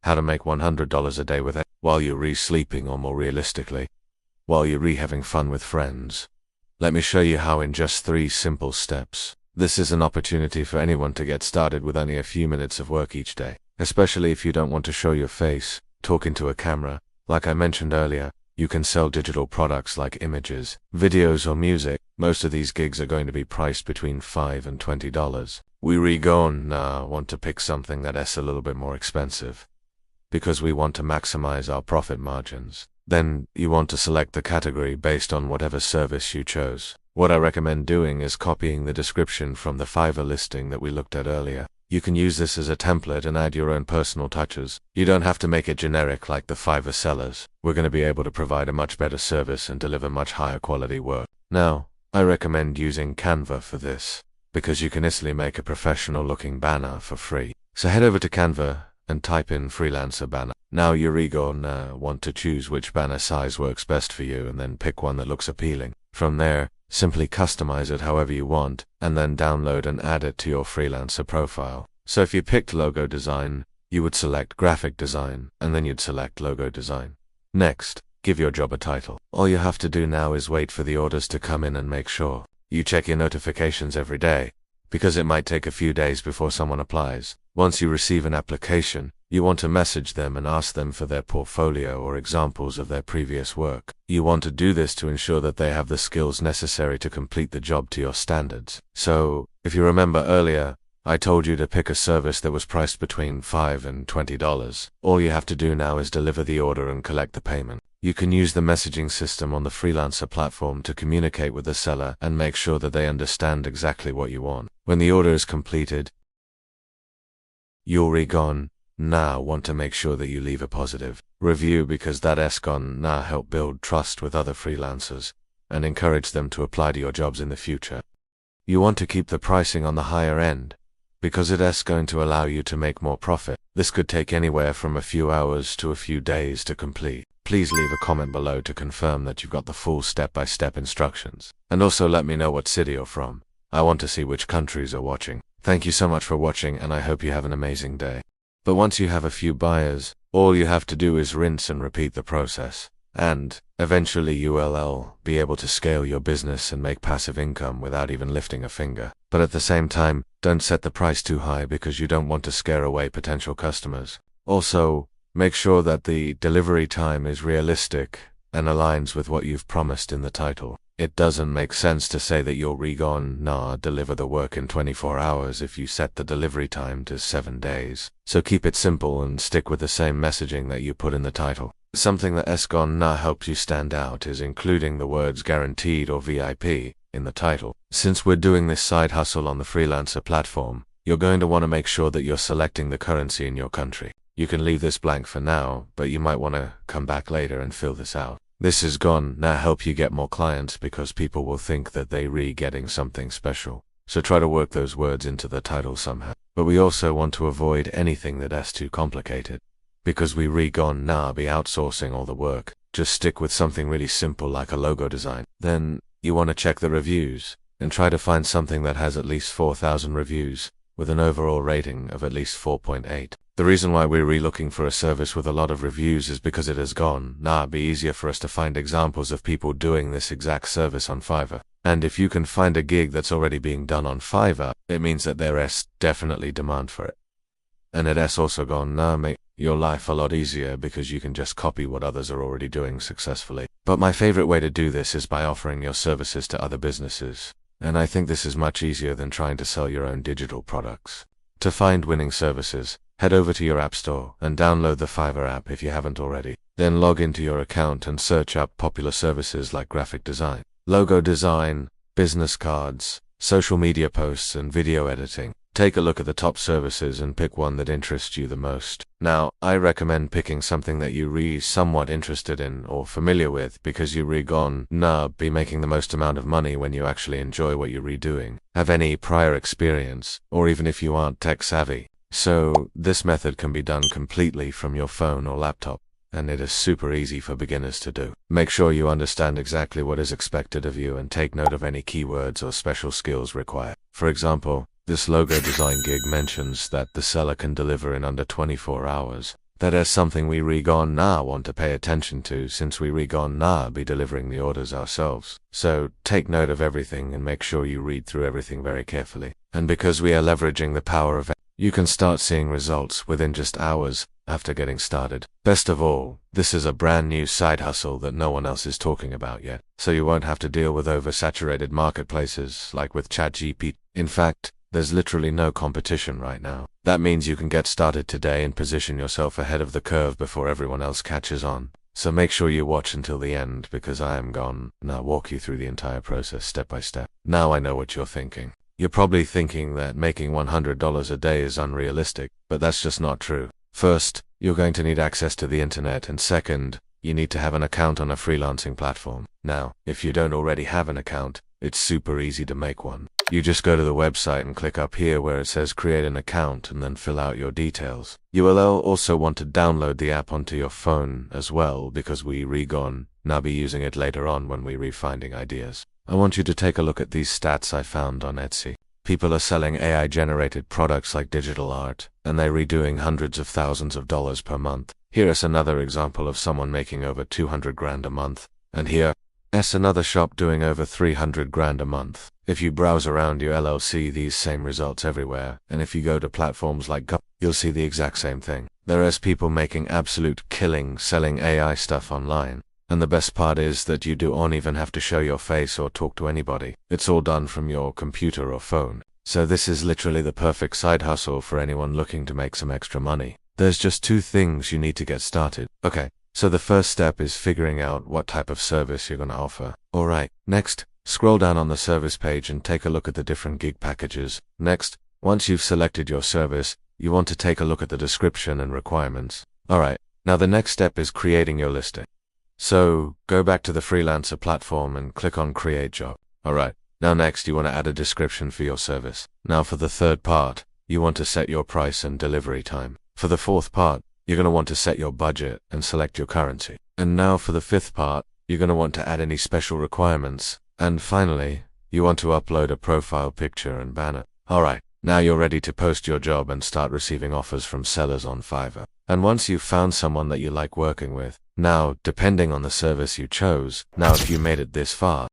how to make $100 a day with it while you're sleeping, or more realistically, while you're having fun with friends. Let me show you how in just 3 simple steps. This is an opportunity for anyone to get started with only a few minutes of work each day, especially if you don't want to show your face, talk into a camera. Like I mentioned earlier, you can sell digital products like images, videos, or music. Most of these gigs are going to be priced between $5 and $20. We want to pick something that's a little bit more expensive, because we want to maximize our profit margins. Then you want to select the category based on whatever service you chose. What I recommend doing is copying the description from the Fiverr listing that we looked at earlier. You can use this as a template and add your own personal touches. You don't have to make it generic like the Fiverr sellers. We're going to be able to provide a much better service and deliver much higher quality work. Now, I recommend using Canva for this, because you can easily make a professional looking banner for free. So head over to Canva and type in freelancer banner. Now you're gonna want to choose which banner size works best for you, and then pick one that looks appealing. From there, simply customize it however you want, and then download and add it to your freelancer profile. So if you picked logo design, you would select graphic design, and then you'd select logo design. Next, give your job a title. All you have to do now is wait for the orders to come in and make sure you check your notifications every day, because it might take a few days before someone applies. Once you receive an application, you want to message them and ask them for their portfolio or examples of their previous work. You want to do this to ensure that they have the skills necessary to complete the job to your standards. So, if you remember earlier, I told you to pick a service that was priced between $5 and $20. All you have to do now is deliver the order and collect the payment. You can use the messaging system on the freelancer platform to communicate with the seller and make sure that they understand exactly what you want. When the order is completed, you're now want to make sure that you leave a positive review, because that's gonna help build trust with other freelancers and encourage them to apply to your jobs in the future. You want to keep the pricing on the higher end, because it's going to allow you to make more profit. This could take anywhere from a few hours to a few days to complete. Please leave a comment below to confirm that you've got the full step-by-step instructions. And also let me know what city you're from. I want to see which countries are watching. Thank you so much for watching, and I hope you have an amazing day. But once you have a few buyers, all you have to do is rinse and repeat the process. And eventually you will be able to scale your business and make passive income without even lifting a finger. But at the same time, don't set the price too high, because you don't want to scare away potential customers. Also, make sure that the delivery time is realistic and aligns with what you've promised in the title. It doesn't make sense to say that you're deliver the work in 24 hours if you set the delivery time to 7 days. So keep it simple and stick with the same messaging that you put in the title. Something that helps you stand out is including the words guaranteed or VIP in the title. Since we're doing this side hustle on the freelancer platform, you're going to want to make sure that you're selecting the currency in your country. You can leave this blank for now, but you might want to come back later and fill this out. This is gonna help you get more clients, because people will think that they're getting something special. So try to work those words into the title somehow. But we also want to avoid anything that's too complicated, because we be outsourcing all the work. Just stick with something really simple like a logo design. Then you want to check the reviews and try to find something that has at least 4,000 reviews with an overall rating of at least 4.8. The reason why we're looking for a service with a lot of reviews is because it has be easier for us to find examples of people doing this exact service on Fiverr. And if you can find a gig that's already being done on Fiverr, it means that there is definitely demand for it. And it has also make your life a lot easier, because you can just copy what others are already doing successfully. But my favorite way to do this is by offering your services to other businesses. And I think this is much easier than trying to sell your own digital products. To find winning services, head over to your app store and download the Fiverr app if you haven't already. Then log into your account and search up popular services like graphic design, logo design, business cards, social media posts, and video editing. Take a look at the top services and pick one that interests you the most. Now, I recommend picking something that you're somewhat interested in or familiar with, because you're be making the most amount of money when you actually enjoy what you're doing, have any prior experience, or even if you aren't tech savvy. So, this method can be done completely from your phone or laptop, and it is super easy for beginners to do. Make sure you understand exactly what is expected of you and take note of any keywords or special skills required. For example, this logo design gig mentions that the seller can deliver in under 24 hours. That is something we gone now want to pay attention to, since we gone now be delivering the orders ourselves. So take note of everything and make sure you read through everything very carefully. And because we are leveraging the power of, you can start seeing results within just hours after getting started. Best of all, this is a brand new side hustle that no one else is talking about yet, so you won't have to deal with oversaturated marketplaces like with ChatGPT. In fact, there's literally no competition right now. That means you can get started today and position yourself ahead of the curve before everyone else catches on. So make sure you watch until the end, because I am gone now walk you through the entire process step by step. Now I know what you're thinking. You're probably thinking that making $100 a day is unrealistic, but that's just not true. First, you're going to need access to the internet, and second, you need to have an account on a freelancing platform. Now, if you don't already have an account, it's super easy to make one. You just go to the website and click up here where it says create an account and then fill out your details. You will also want to download the app onto your phone as well, because we gone now be using it later on when we finding ideas. I want you to take a look at these stats I found on Etsy. People are selling AI-generated products like digital art, and they're redoing hundreds of thousands of dollars per month. Here is another example of someone making over 200 grand a month. And here is another shop doing over 300 grand a month. If you browse around, you'll see these same results everywhere, and if you go to platforms like you'll see the exact same thing. There is people making absolute killing selling AI stuff online. And the best part is that you don't even have to show your face or talk to anybody. It's all done from your computer or phone. So this is literally the perfect side hustle for anyone looking to make some extra money. There's just 2 things you need to get started. Okay, so the first step is figuring out what type of service you're going to offer. Alright, next, scroll down on the service page and take a look at the different gig packages. Next, once you've selected your service, you want to take a look at the description and requirements. Alright, now the next step is creating your listing. So, go back to the freelancer platform and click on Create Job. Alright, now next you want to add a description for your service. Now for the third part, you want to set your price and delivery time. For the fourth part, you're going to want to set your budget and select your currency. And now for the fifth part, you're going to want to add any special requirements. And finally, you want to upload a profile picture and banner. Alright, now you're ready to post your job and start receiving offers from sellers on Fiverr. And once you've found someone that you like working with, now, depending on the service you chose, now if you made it this far,